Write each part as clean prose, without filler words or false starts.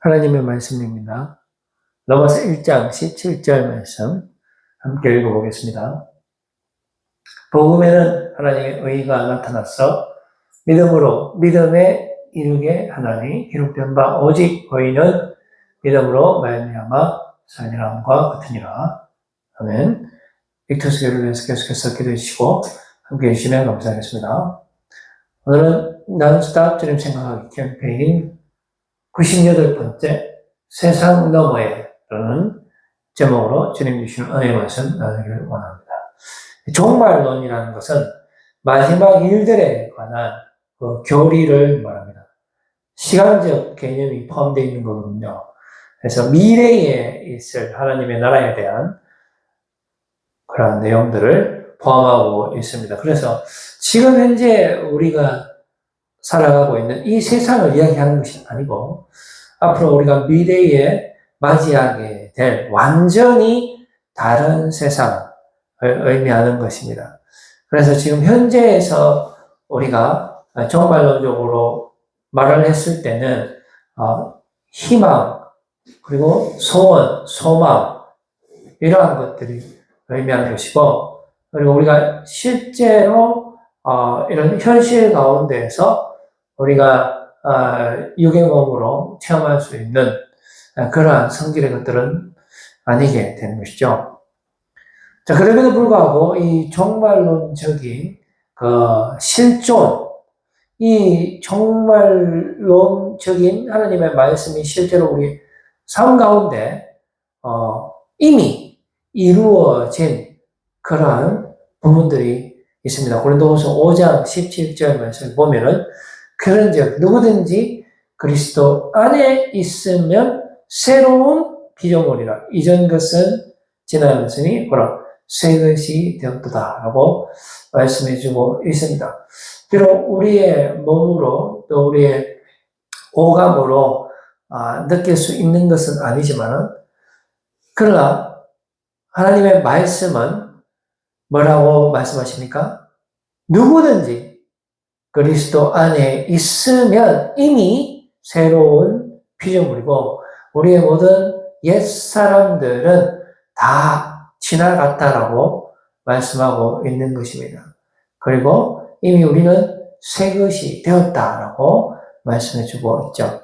하나님의 말씀입니다. 로마서 1장 17절 말씀 함께 읽어보겠습니다. 복음에는 하나님의 의가 나타났어 믿음으로 믿음에 이르게 하나니 기록된 바 오직 의인은 믿음으로 말미암아 살리라 함과 같으니라. 아멘. 빅터스 교회를 위해서 계속해서 기도해 주시고 함께 해주시면 감사하겠습니다. 오늘은 non-stop 주님 생각하기 캠페인 98번째 세상 너머에 라는 제목으로 주님 주시는 은혜의 말씀 나누기를 원합니다. 종말론이라는 것은 마지막 일들에 관한 그 교리를 말합니다. 시간적 개념이 포함되어 있는 거거든요. 그래서 미래에 있을 하나님의 나라에 대한 그런 내용들을 포함하고 있습니다. 그래서 지금 현재 우리가 살아가고 있는 이 세상을 이야기하는 것이 아니고 앞으로 우리가 미래에 맞이하게 될 완전히 다른 세상을 의미하는 것입니다. 그래서 지금 현재에서 우리가 종말론적으로 말을 했을 때는 희망, 그리고 소원, 소망 이러한 것들이 의미하는 것이고, 그리고 우리가 실제로 이런 현실 가운데에서 우리가 육의 몸으로 체험할 수 있는 그러한 성질의 것들은 아니게 되는 것이죠. 자, 그럼에도 불구하고 이 종말론적인 실존, 이 종말론적인 하나님의 말씀이 실제로 우리 삶 가운데 이미 이루어진 그러한 부분들이 있습니다. 고린도후서 5장 17절 말씀을 보면은 그런즉 누구든지 그리스도 안에 있으면 새로운 피조물이라 이전 것은 지나갔으니 보라 새 것이 되었도다 라고 말씀해 주고 있습니다. 비록 우리의 몸으로 또 우리의 오감으로 느낄 수 있는 것은 아니지만 그러나 하나님의 말씀은 뭐라고 말씀하십니까? 누구든지 그리스도 안에 있으면 이미 새로운 피조물이고 우리의 모든 옛사람들은 다 지나갔다라고 말씀하고 있는 것입니다. 그리고 이미 우리는 새 것이 되었다라고 말씀해주고 있죠.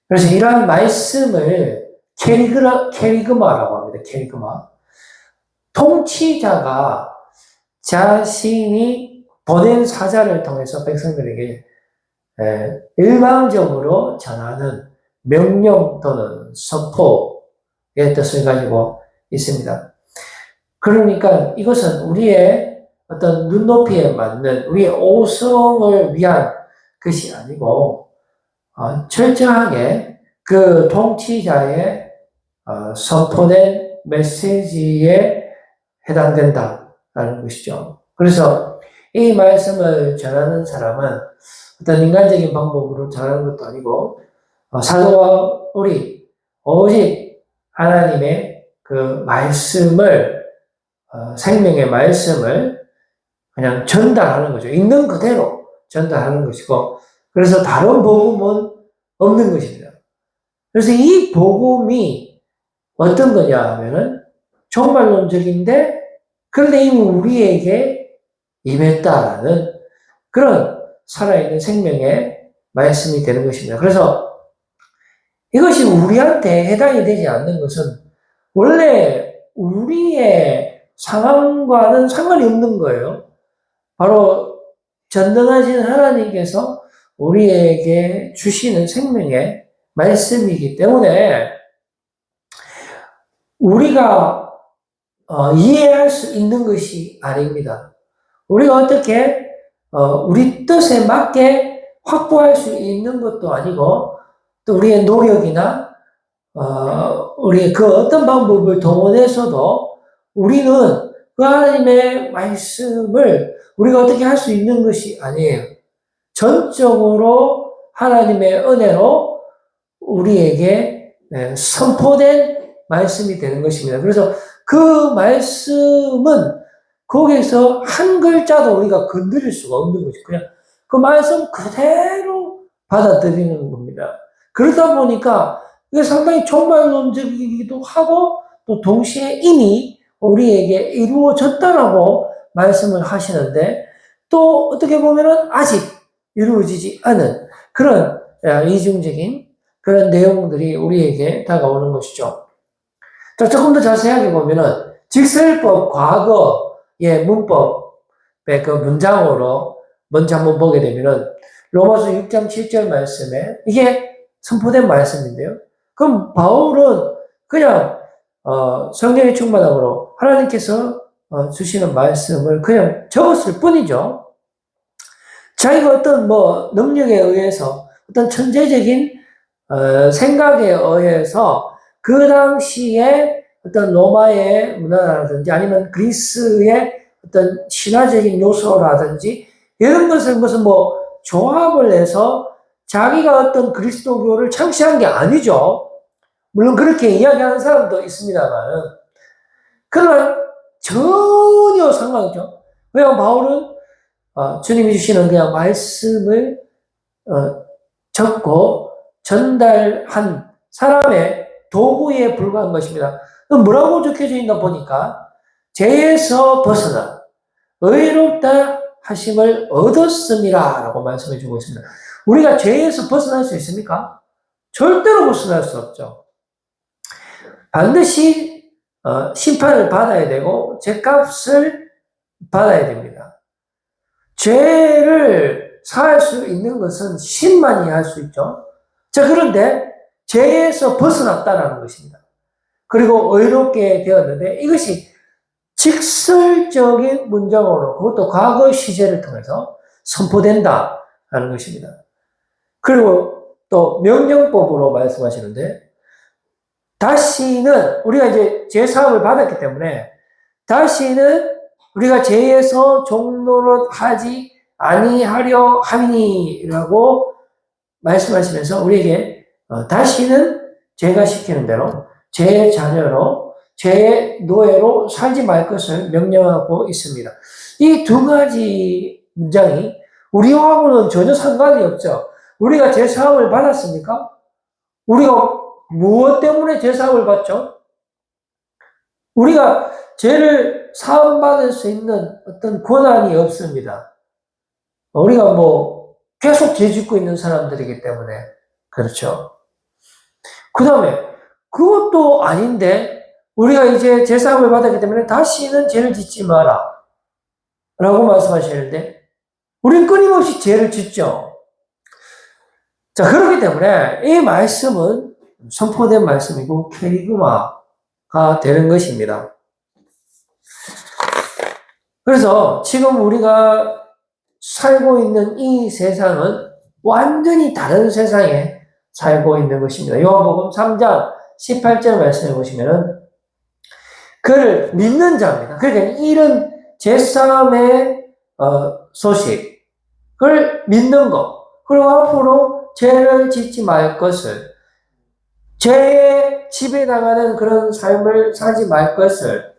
그래서 이러한 말씀을 캐리그마라고 합니다. 캐리그마. 통치자가 자신이 보낸 사자를 통해서 백성들에게 일방적으로 전하는 명령 또는 선포의 뜻을 가지고 있습니다. 그러니까 이것은 우리의 어떤 눈높이에 맞는 우리의 오성을 위한 것이 아니고 철저하게 그 통치자의 선포된 메시지에 해당된다라는 것이죠. 그래서 이 말씀을 전하는 사람은 어떤 인간적인 방법으로 전하는 것도 아니고 사도와 우리 오직 하나님의 그 말씀을 생명의 말씀을 그냥 전달하는 거죠. 있는 그대로 전달하는 것이고 그래서 다른 복음은 없는 것입니다. 그래서 이 복음이 어떤 거냐 하면은 종말론적인데 그런데 이미 우리에게 임했다라는 그런 살아있는 생명의 말씀이 되는 것입니다. 그래서 이것이 우리한테 해당이 되지 않는 것은 원래 우리의 상황과는 상관이 없는 거예요. 바로 전능하신 하나님께서 우리에게 주시는 생명의 말씀이기 때문에 우리가 이해할 수 있는 것이 아닙니다. 우리가 어떻게 우리 뜻에 맞게 확보할 수 있는 것도 아니고 또 우리의 노력이나 우리의 그 어떤 방법을 동원해서도 우리는 그 하나님의 말씀을 우리가 어떻게 할 수 있는 것이 아니에요. 전적으로 하나님의 은혜로 우리에게 선포된 말씀이 되는 것입니다. 그래서 그 말씀은 거기에서 한 글자도 우리가 건드릴 수가 없는 것이 그냥 그 말씀 그대로 받아들이는 겁니다. 그러다 보니까 이게 상당히 종말론적이기도 하고 또 동시에 이미 우리에게 이루어졌다라고 말씀을 하시는데 또 어떻게 보면은 아직 이루어지지 않은 그런 이중적인 그런 내용들이 우리에게 다가오는 것이죠. 자, 조금 더 자세하게 보면은 직설법 과거의 문법의 그 문장으로 먼저 한번 보게 되면은 로마서 6장 7절 말씀에 이게 선포된 말씀인데요. 그럼 바울은 그냥 성령의 충만함으로 하나님께서 주시는 말씀을 그냥 적었을 뿐이죠. 자기가 어떤 능력에 의해서 어떤 천재적인 생각에 의해서 그 당시에 어떤 로마의 문화라든지 아니면 그리스의 어떤 신화적인 요소라든지 이런 것을 무슨 조합을 해서 자기가 어떤 그리스도교를 창시한 게 아니죠. 물론 그렇게 이야기하는 사람도 있습니다만, 그러나 전혀 상관없죠. 왜냐하면 바울은 주님이 주시는 그냥 말씀을 적고 전달한 사람의 도구에 불과한 것입니다. 뭐라고 적혀져 있나 보니까 죄에서 벗어나 의롭다 하심을 얻었습니다 라고 말씀해 주고 있습니다. 우리가 죄에서 벗어날 수 있습니까? 절대로 벗어날 수 없죠. 반드시 심판을 받아야 되고 죄값을 받아야 됩니다. 죄를 사할 수 있는 것은 신만이 할 수 있죠. 자, 그런데 죄에서 벗어났다는 것입니다. 그리고 의롭게 되었는데 이것이 직설적인 문장으로 그것도 과거 시제를 통해서 선포된다는 것입니다. 그리고 또 명령법으로 말씀하시는데 다시는 우리가 이제 죄사함을 받았기 때문에 다시는 우리가 죄에서 종노릇하지 아니하려 함이니라고 말씀하시면서 우리에게 다시는 죄가 시키는 대로 죄의 자녀로 죄의 노예로 살지 말 것을 명령하고 있습니다. 이 두 가지 문장이 우리하고는 전혀 상관이 없죠. 우리가 죄사함을 받았습니까? 우리가 무엇 때문에 죄사함을 받죠? 우리가 죄를 사함받을 수 있는 어떤 권한이 없습니다. 우리가 계속 죄 짓고 있는 사람들이기 때문에 그렇죠. 그 다음에 그것도 아닌데 우리가 이제 죄사함을 받았기 때문에 다시는 죄를 짓지 마라 라고 말씀하시는데 우린 끊임없이 죄를 짓죠. 자, 그렇기 때문에 이 말씀은 선포된 말씀이고 캐리그마가 되는 것입니다. 그래서 지금 우리가 살고 있는 이 세상은 완전히 다른 세상에 살고 있는 것입니다. 요한복음 3장 18절 말씀해 보시면은 그를 믿는 자입니다. 그러니까 이런 제사함의 소식을 믿는 것, 그리고 앞으로 죄를 짓지 말 것을, 죄에 지배당하는 그런 삶을 살지 말 것을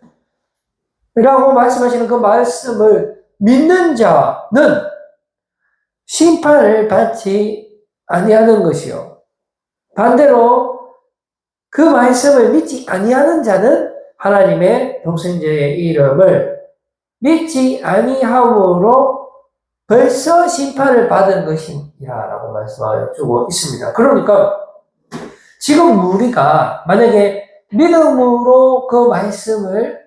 라고 말씀하시는 그 말씀을 믿는 자는 심판을 받지 아니하는 것이요. 반대로 그 말씀을 믿지 아니하는 자는 하나님의 독생자의 이름을 믿지 아니함으로 벌써 심판을 받은 것이니라 라고 말씀하고 있습니다. 그러니까 지금 우리가 만약에 믿음으로 그 말씀을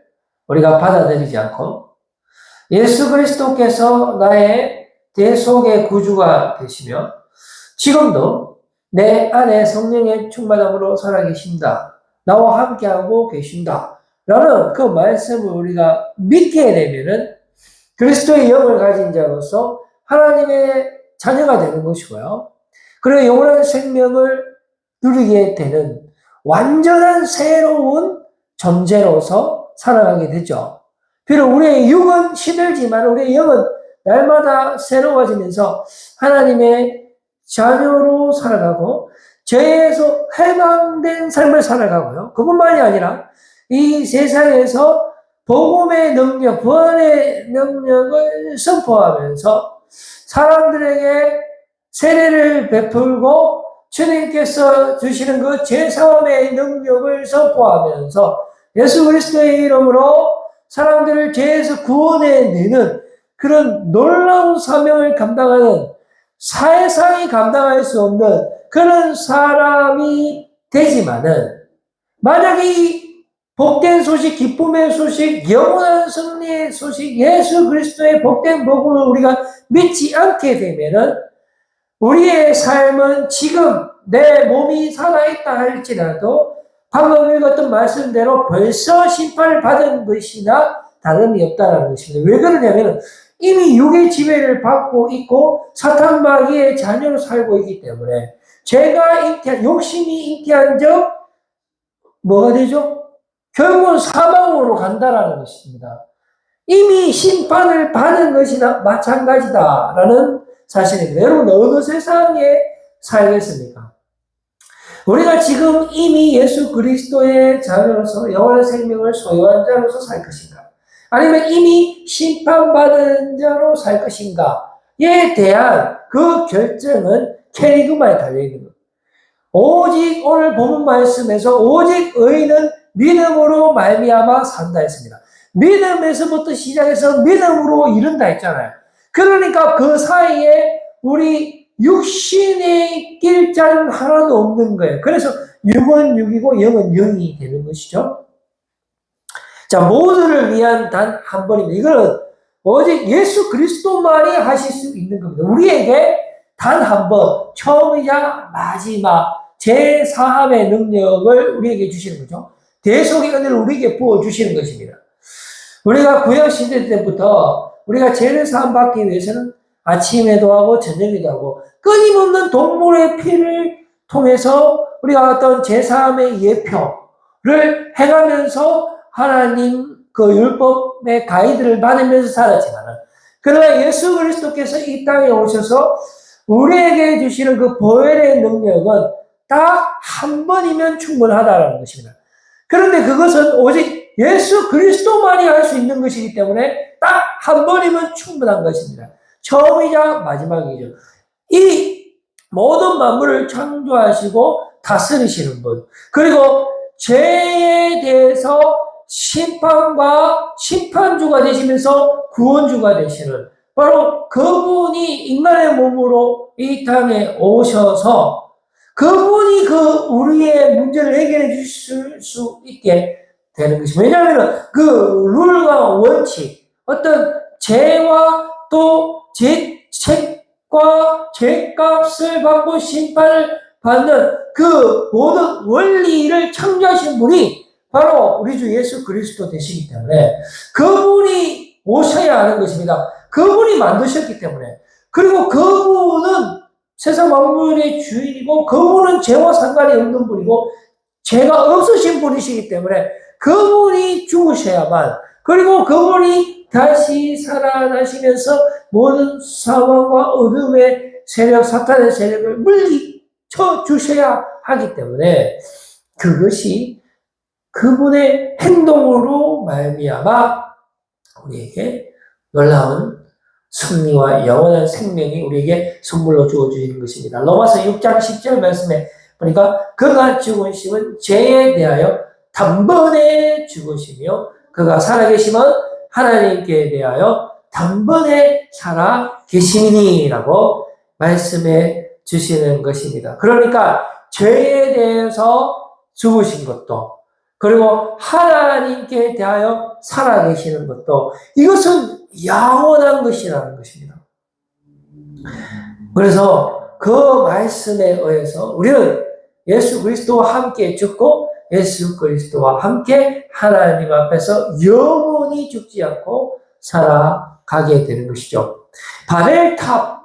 우리가 받아들이지 않고 예수 그리스도께서 나의 대속의 구주가 되시며 지금도 내 안에 성령의 충만함으로 살아계신다. 나와 함께하고 계신다. 라는 그 말씀을 우리가 믿게 되면은 그리스도의 영을 가진 자로서 하나님의 자녀가 되는 것이고요. 그리고 영원한 생명을 누리게 되는 완전한 새로운 존재로서 살아가게 되죠. 비록 우리의 육은 시들지만 우리의 영은 날마다 새로워지면서 하나님의 자녀로 살아가고 죄에서 해방된 삶을 살아가고요. 그뿐만이 아니라 이 세상에서 복음의 능력, 구원의 능력을 선포하면서 사람들에게 세례를 베풀고 주님께서 주시는 그 제사함의 능력을 선포하면서 예수 그리스도의 이름으로 사람들을 죄에서 구원해내는 그런 놀라운 사명을 감당하는 사회상이 감당할 수 없는 그런 사람이 되지만은 만약에 이 복된 소식, 기쁨의 소식, 영원한 승리의 소식, 예수 그리스도의 복된 복음을 우리가 믿지 않게 되면은 우리의 삶은 지금 내 몸이 살아있다 할지라도 방금 읽었던 말씀대로 벌써 심판을 받은 것이나 다름이 없다는 것입니다. 왜 그러냐면 이미 육의 지배를 받고 있고 사탄 마귀의 자녀로 살고 있기 때문에 죄가 욕심이 잉태한 적 뭐가 되죠? 결국은 사망으로 간다라는 것입니다. 이미 심판을 받은 것이나 마찬가지다라는 사실입니다. 여러분 어느 세상에 살겠습니까? 우리가 지금 이미 예수 그리스도의 자녀로서 영원한 생명을 소유한 자로서 살 것인가? 아니면 이미 심판받은 자로 살 것인가에 대한 그 결정은 캐리그마에 달려있는 겁니다. 오직 오늘 본문 말씀에서 오직 의인은 믿음으로 말미암아 산다 했습니다. 믿음에서부터 시작해서 믿음으로 이른다 했잖아요. 그러니까 그 사이에 우리 육신의 길자는 하나도 없는 거예요. 그래서 6은 6이고 0은 0이 되는 것이죠. 자, 모두를 위한 단 한 번입니다. 이거는 오직 예수 그리스도만이 하실 수 있는 겁니다. 우리에게 단 한 번, 처음이자 마지막 제4함의 능력을 우리에게 주시는 거죠. 대속의 은혜를 우리에게 부어주시는 것입니다. 우리가 구약시대 때부터 우리가 죄를 사함받기 위해서는 아침에도 하고 저녁에도 하고 끊임없는 동물의 피를 통해서 우리가 어떤 제3의 예표를 행하면서 하나님 그 율법의 가이드를 받으면서 살았지만 그러나 예수 그리스도께서 이 땅에 오셔서 우리에게 주시는 그 보혈의 능력은 딱 한 번이면 충분하다는 것입니다. 그런데 그것은 오직 예수 그리스도만이 할 수 있는 것이기 때문에 딱 한 번이면 충분한 것입니다. 처음이자 마지막이죠. 이 모든 만물을 창조하시고 다스리시는 분, 그리고 죄에 대해서 심판주가 되시면서 구원주가 되시는 바로 그분이 인간의 몸으로 이 땅에 오셔서 그분이 우리의 문제를 해결해 주실 수 있게 되는 것입니다. 왜냐하면 그 룰과 원칙, 어떤 죄와 또 책과 죄값을 받고 심판을 받는 그 모든 원리를 창조하신 분이 바로 우리 주 예수 그리스도 되시기 때문에 그분이 오셔야 하는 것입니다. 그분이 만드셨기 때문에. 그리고 그분은 세상 만물의 주인이고 그분은 죄와 상관이 없는 분이고 죄가 없으신 분이시기 때문에 그분이 죽으셔야만, 그리고 그분이 다시 살아나시면서 모든 사망과 어둠의 세력, 사탄의 세력을 물리쳐 주셔야 하기 때문에 그것이 그분의 행동으로 말미암아 우리에게 놀라운 승리와 영원한 생명이 우리에게 선물로 주어지는 것입니다. 로마서 6장 10절 말씀에 보니까 그가 죽으심은 죄에 대하여 단번에 죽으시며 그가 살아계심은 하나님께 대하여 단번에 살아계심이니라고 말씀해 주시는 것입니다. 그러니까 죄에 대해서 죽으신 것도, 그리고 하나님께 대하여 살아계시는 것도, 이것은 영원한 것이라는 것입니다. 그래서 그 말씀에 의해서 우리는 예수 그리스도와 함께 죽고 예수 그리스도와 함께 하나님 앞에서 영원히 죽지 않고 살아가게 되는 것이죠. 바벨탑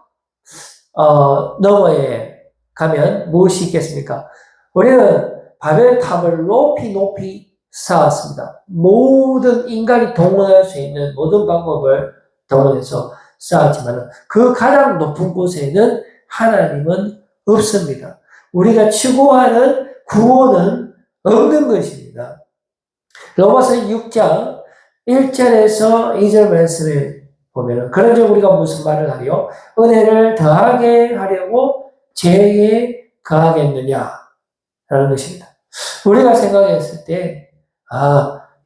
너머에 가면 무엇이 있겠습니까? 우리는 바벨탑을 높이 쌓았습니다. 모든 인간이 동원할 수 있는 모든 방법을 동원해서 쌓았지만 그 가장 높은 곳에는 하나님은 없습니다. 우리가 추구하는 구원은 없는 것입니다. 로마서 6장 1절에서 2절 말씀을 보면 그런즉 우리가 무슨 말을 하리요? 은혜를 더하게 하려고 죄의 가하겠느냐라는 것입니다. 우리가 생각했을 때,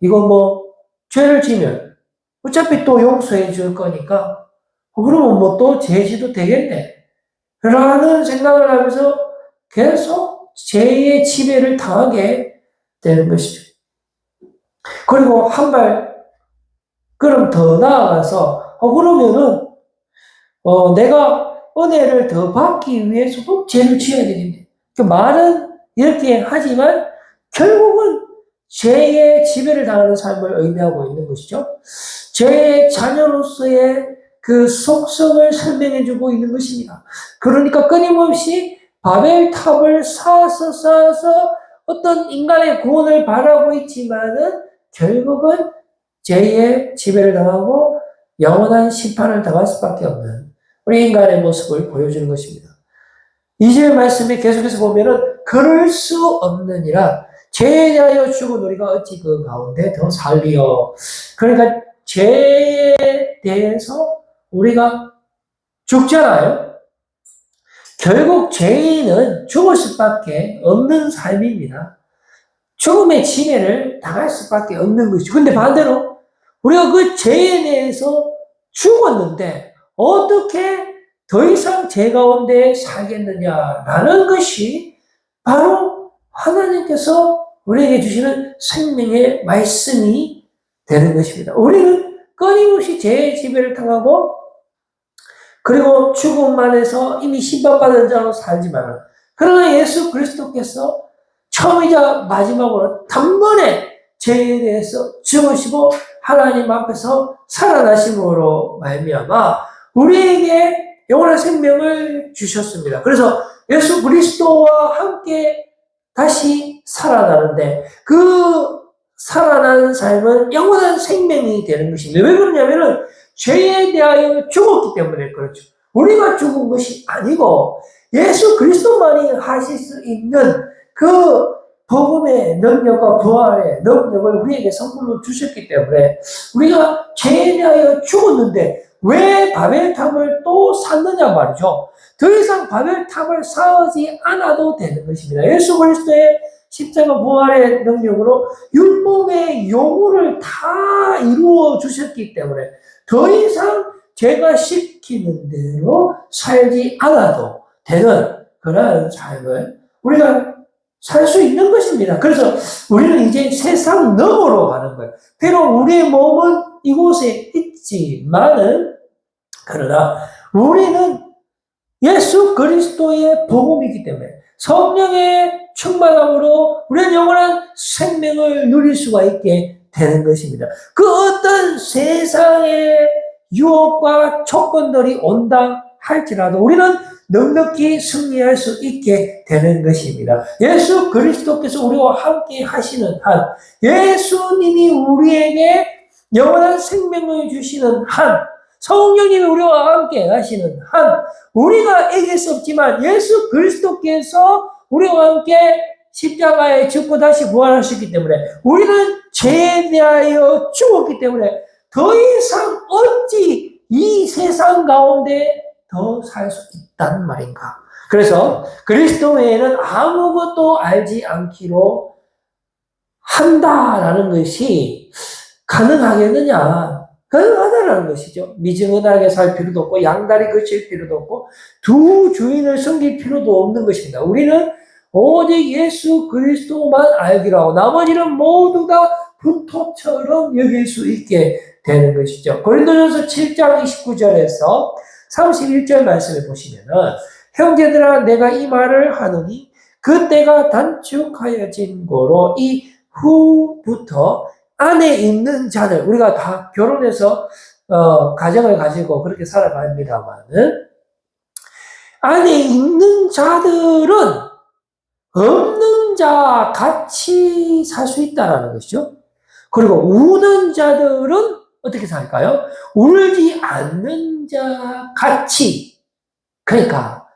이거 뭐, 죄를 지면 어차피 또 용서해 줄 거니까, 그러면 뭐 또 죄지도 되겠네. 라는 생각을 하면서 계속 죄의 지배를 당하게 되는 것이죠. 그리고 한 발, 그럼 더 나아가서, 그러면은, 내가 은혜를 더 받기 위해서도 죄를 지어야 되겠네. 그 말은 이렇게 하지만 결국은 죄의 지배를 당하는 삶을 의미하고 있는 것이죠. 죄의 자녀로서의 그 속성을 설명해주고 있는 것입니다. 그러니까 끊임없이 바벨탑을 쌓아서 어떤 인간의 구원을 바라고 있지만은 결국은 죄의 지배를 당하고 영원한 심판을 당할 수밖에 없는 우리 인간의 모습을 보여주는 것입니다. 2절 말씀에 계속해서 보면은 그럴 수 없느니라 죄에 대하여 죽은 우리가 어찌 그 가운데 더 살리요. 그러니까 죄에 대해서 우리가 죽잖아요. 결국 죄인은 죽을 수밖에 없는 삶입니다. 죽음의 지배를 당할 수밖에 없는 것이죠. 근데 반대로 우리가 그 죄에 대해서 죽었는데 어떻게 더 이상 죄 가운데 살겠느냐라는 것이 바로 하나님께서 우리에게 주시는 생명의 말씀이 되는 것입니다. 우리는 끊임없이 죄의 지배를 당하고 그리고 죽음 안에서 이미 심판받은 자로 살지만 그러나 예수 그리스도께서 처음이자 마지막으로 단번에 죄에 대해서 죽으시고 하나님 앞에서 살아나심으로 말미암아 우리에게 영원한 생명을 주셨습니다. 그래서 예수 그리스도와 함께 다시 살아나는데 그 살아나는 삶은 영원한 생명이 되는 것입니다. 왜 그러냐면은 죄에 대하여 죽었기 때문에 그렇죠. 우리가 죽은 것이 아니고 예수 그리스도만이 하실 수 있는 그 복음의 능력과 부활의 능력을 우리에게 선물로 주셨기 때문에 우리가 죄에 대하여 죽었는데 왜 바벨탑을 또 쌓느냐 말이죠. 더 이상 바벨탑을 쌓지 않아도 되는 것입니다. 예수 그리스도의 십자가 부활의 능력으로 율법의 요구를 다 이루어 주셨기 때문에 더 이상 죄가 시키는 대로 살지 않아도 되는 그런 삶을 우리가 살 수 있는 것입니다. 그래서 우리는 이제 세상 너머로 가는 거예요. 비록 우리의 몸은 이곳에 있지만은 그러나 우리는 예수 그리스도의 복음이기 때문에 성령의 충만함으로 우리는 영원한 생명을 누릴 수가 있게 되는 것입니다. 그 어떤 세상의 유혹과 조건들이 온다 할지라도 우리는 넉넉히 승리할 수 있게 되는 것입니다. 예수 그리스도께서 우리와 함께 하시는 한, 예수님이 우리에게 영원한 생명을 주시는 한, 성령님이 우리와 함께 하시는 한, 우리가 이길 수 없지만 예수 그리스도께서 우리와 함께 십자가에 죽고 다시 부활하셨기 때문에 우리는 죄에 대하여 죽었기 때문에 더 이상 어찌 이 세상 가운데 더 살 수 있단 말인가. 그래서 그리스도 외에는 아무것도 알지 않기로 한다라는 것이 가능하겠느냐. 가능하다라는 것이죠. 미지근하게 살 필요도 없고 양다리 거칠 필요도 없고 두 주인을 섬길 필요도 없는 것입니다. 우리는 오직 예수 그리스도만 알기로 하고 나머지는 모두 다 분토처럼 여길 수 있게 되는 것이죠. 고린도전서 7장 29절에서 31절 말씀을 보시면은 형제들아 내가 이 말을 하노니 그때가 단축하여진 거로 이후부터 안에 있는 자들 우리가 다 결혼해서 가정을 가지고 그렇게 살아갑니다만은 안에 있는 자들은 없는 자 같이 살 수 있다라는 것이죠. 그리고 우는 자들은 어떻게 살까요? 울지 않는 자 같이. 그러니까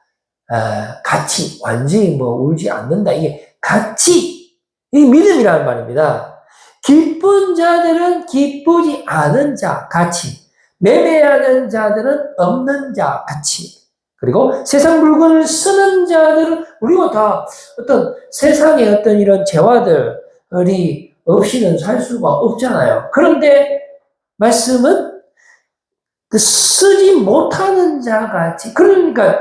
같이 완전히 뭐 울지 않는다. 이게 같이 이 믿음이라는 말입니다. 기쁜 자들은 기쁘지 않은 자 같이 매매하는 자들은 없는 자 같이 그리고 세상 물건을 쓰는 자들은 우리가 다 어떤 세상의 어떤 이런 재화들이 없이는 살 수가 없잖아요. 그런데 말씀은 그 쓰지 못하는 자같이, 그러니까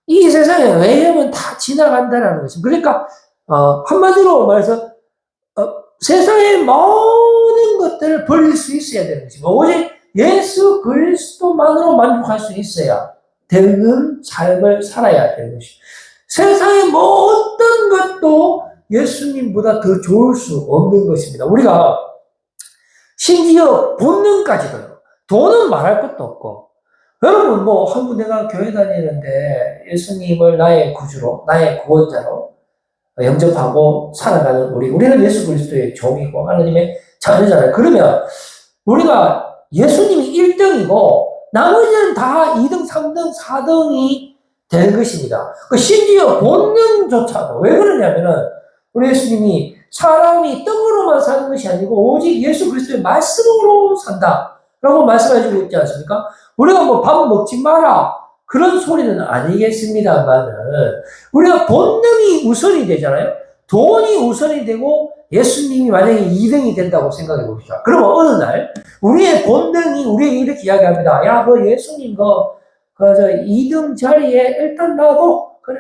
이 세상에 외형은 다 지나간다라는 것입니다. 그러니까 한마디로 말해서 세상의 모든 것들을 버릴 수 있어야 되는 것입니다. 오직 예수 그리스도만으로 만족할 수 있어야 되는 삶을 살아야 되는 것입니다. 세상의 모든 것도 예수님보다 더 좋을 수 없는 것입니다. 우리가 심지어 본능까지도요. 돈은 말할 것도 없고, 여러분 한번 내가 교회 다니는데 예수님을 나의 구주로, 나의 구원자로 영접하고 살아가는 우리는 예수 그리스도의 종이고 하나님의 자녀잖아요. 그러면 우리가 예수님이 1등이고 나머지는 다 2등, 3등, 4등이 되는 것입니다. 심지어 본능조차도 왜 그러냐면은 우리 예수님이 사람이 떡으로만 사는 것이 아니고 오직 예수 그리스도의 말씀으로 산다라고 말씀하시고 있지 않습니까? 우리가 밥 먹지 마라 그런 소리는 아니겠습니다만은 우리가 본능이 우선이 되잖아요. 돈이 우선이 되고 예수님이 만약에 2등이 된다고 생각해 봅시다. 그러면 어느 날 우리의 본능이 우리에게 이렇게 이야기합니다. 야, 너 예수님 저 2등 자리에 일단 놔둬. 그래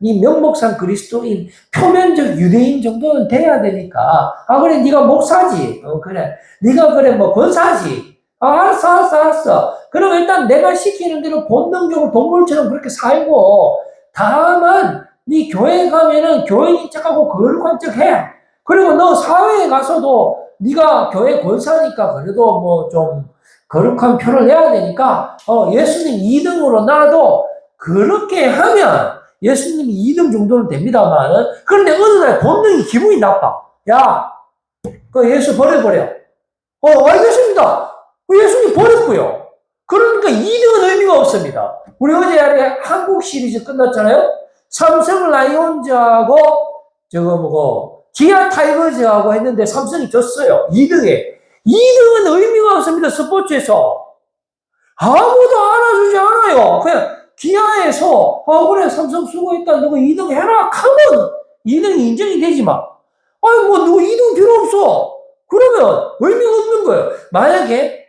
네 명목상 그리스도인 표면적 유대인 정도는 돼야 되니까 그래 네가 목사지. 그래 네가 그래 권사지. 알았어. 그럼 일단 내가 시키는 대로 본능적으로 동물처럼 그렇게 살고, 다만 네 교회 가면은 교회인 척하고 거룩한 척 해. 그리고 너 사회에 가서도 네가 교회 권사니까 그래도 좀 거룩한 표를 내야 되니까 예수님 2등으로 놔도 그렇게 하면 예수님이 2등 정도는 됩니다만, 그런데 어느 날 본능이 기분이 나빠. 야, 그 예수 버려버려. 알겠습니다. 예수님 버렸고요. 그러니까 2등은 의미가 없습니다. 우리 어제 한국 시리즈 끝났잖아요. 삼성 라이온즈하고 기아 타이거즈하고 했는데 삼성이 졌어요. 2등에. 2등은 의미가 없습니다. 스포츠에서. 아무도 알아주지 않아요. 그냥 기아에서 그래 삼성 수고했다. 너가 2등 해라 하면 2등이 인정이 되지만 누구 2등 필요 없어. 그러면 의미가 없는 거예요. 만약에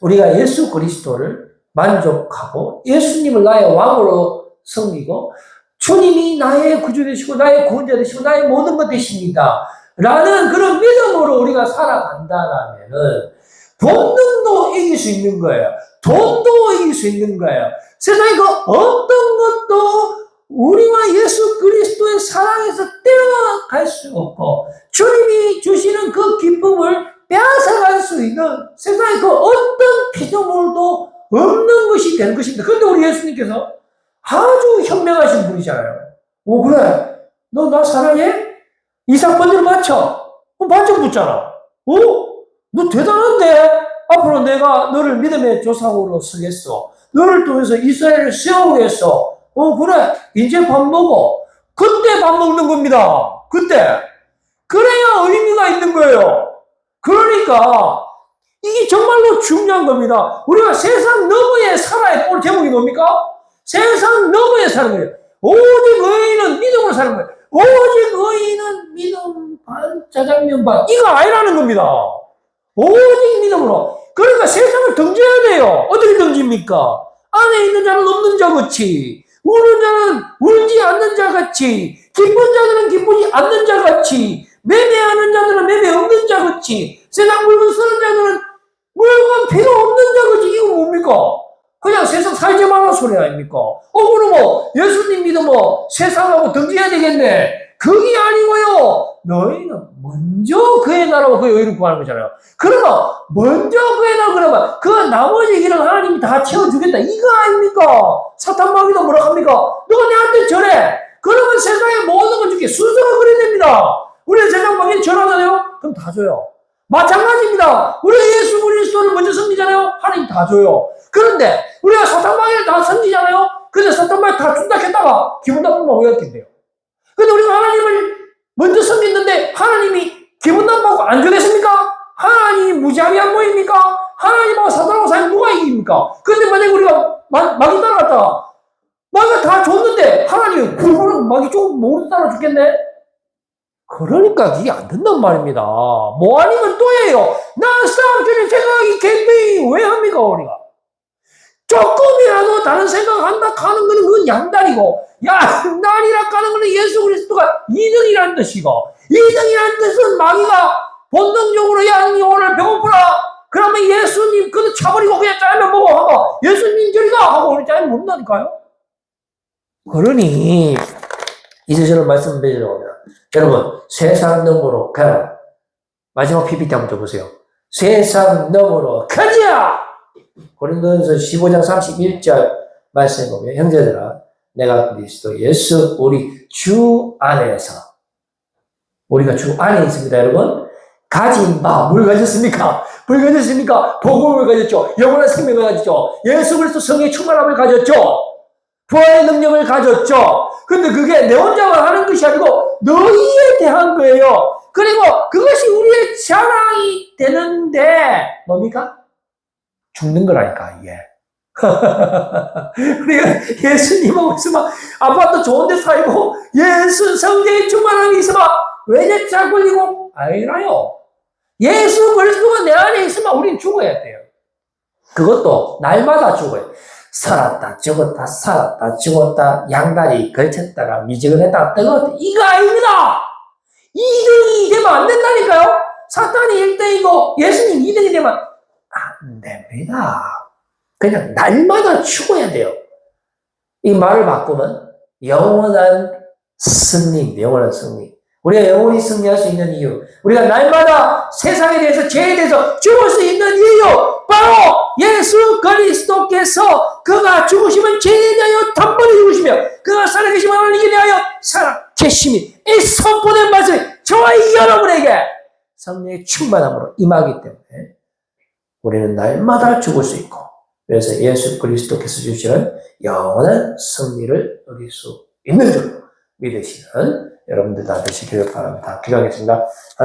우리가 예수 그리스도를 만족하고 예수님을 나의 왕으로 섬기고 주님이 나의 구주 되시고 나의 구원자 되시고 나의 모든 것 되십니다 라는 그런 믿음으로 우리가 살아간다라면은 본능도 이길 수 있는 거예요. 돈도 이길 수 있는 거예요. 세상에 어떤 것도 우리와 예수 그리스도의 사랑에서 떼어갈 수 없고 주님이 주시는 그 기쁨을 빼앗아갈 수 있는 세상에 어떤 피조물도 없는 것이 되는 것입니다. 그런데 우리 예수님께서 아주 현명하신 분이잖아요. 그래 너 나 사랑해? 이삭 번제를 바쳐. 반짝 묻잖아. 너 대단한데? 앞으로 내가 너를 믿음의 조상으로 쓰겠어. 너를 통해서 이스라엘을 세우겠어. 그래 이제 밥 먹어. 그때 밥 먹는 겁니다. 그때. 그래야 의미가 있는 거예요. 그러니까 이게 정말로 중요한 겁니다. 우리가 세상 너머에 살아야 오늘 제목이 뭡니까? 세상 너머에 사는 거예요. 오직 의인은 믿음으로 사는 거예요. 오직 의인은 믿음 반 짜장면 반 이거 아니라는 겁니다. 오직 믿음으로. 그러니까 세상을 등져야 돼요. 어떻게 등집니까? 안에 있는 자는 없는 자같이, 우는 자는 울지 않는 자같이, 기쁜 자들은 기쁘지 않는 자같이, 매매하는 자들은 매매 없는 자같이, 세상 물건 쓰는 자들은 물건 필요 없는 자같이. 이거 뭡니까? 그냥 세상 살지 마라 소리 아닙니까? 그러면 예수님 믿으면 세상하고 등지해야 되겠네. 그게 아니고요. 너희는 먼저 그의 나라와 그의 의를 구하는 거잖아요. 그러면 먼저 그의 나라 그러면 그 나머지 일은 하나님이 다 채워주겠다. 이거 아닙니까? 사탄 마귀도 뭐라 합니까? 너가 내한테 절해. 그러면 세상의 모든 걸 줄게. 순서가 그래야 됩니다. 우리 세상 마귀는 절하잖아요. 그럼 다 줘요. 마찬가지입니다. 우리 예수 그리스도를 먼저 섬기잖아요. 하나님 다 줘요. 그런데 우리가 사탄 마귀를 다 섬기잖아요. 근데 사탄 마귀 다 준다 했다가 기분 나쁘면 오였겠네요. 근데 우리가 하나님을 먼저 섬겼는데 하나님이 기분 나쁘고 안 주겠습니까? 하나님이 무지하게 보입니까? 하나님하고 사탄하고 사이 누가 이깁니까? 근데 만약에 우리가 마귀 따라갔다가 말이에요. 그거는 막이 조금 모르 따라 죽겠네? 그러니까 이게 안 된단 말입니다. 뭐 아니면 또예요. 나 싸움 주님 생각이 굉장히 왜 합니까, 우리가? 조금이라도 다른 생각한다 하는 거는 그건 양다리고, 양다리라 하는 거는 예수 그리스도가 2등이라는 뜻이고, 2등이라는 뜻은 마귀가 본능적으로 니 오늘 배고프라. 그러면 예수님 그거 차버리고 그냥 짜면 먹어 하고 예수님 저리가 하고 우리 짜면 먹는다니까요. 그러니 이제 저는 말씀드리려고 합니다. 여러분 세상 너머로 가라. 마지막 PPT 한번 줘보세요. 세상 너머로 가자. 고린도전서 15장 31절 말씀해 보면 형제들아 내가 그리스도 예수 우리 주 안에서 우리가 주 안에 있습니다. 여러분 가진 바 뭘 가졌습니까? 뭘 가졌습니까? 복음을 가졌죠. 영원한 생명을 가졌죠. 예수 그리스도 성의 충만함을 가졌죠. 부활의 능력을 가졌죠. 근데 그게 내 혼자만 하는 것이 아니고 너희에 대한 거예요. 그리고 그것이 우리의 자랑이 되는데 뭡니까? 죽는 거라니까 이게. 우리가 예수님하고 있으면 아파트 좋은 데 살고 예수 성령의 충만함이 있으면 외제차 걸리고 아니라요. 예수 그리스도가 내 안에 있으면 우린 죽어야 돼요. 그것도 날마다 죽어요. 살았다 죽었다 살았다 죽었다 양다리 걸쳤다가 미지근했다가 뜨거웠다 이거 아닙니다. 2등이 되면 안 된다니까요. 사탄이 1등이고 예수님 2등이 되면 안 됩니다. 그냥 날마다 죽어야 돼요. 이 말을 바꾸면 영원한 승리, 영원한 승리. 우리가 영원히 승리할 수 있는 이유, 우리가 날마다 세상에 대해서 죄에 대해서 죽을 수 있는 이유, 바로 예수 그리스도께서 그가 죽으시면 죄에 대하여 단번에 죽으시며 그가 살아계시면 하나님께 대하여 살아계심이 이 선포된 말씀이 저와 여러분에게 성령의 충만함으로 임하기 때문에 우리는 날마다 죽을 수 있고 그래서 예수 그리스도께서 주시는 영원한 승리를 누릴 수 있는 줄 믿으시는 여러분들 다 되시기를 바랍니다. 기도하겠습니다.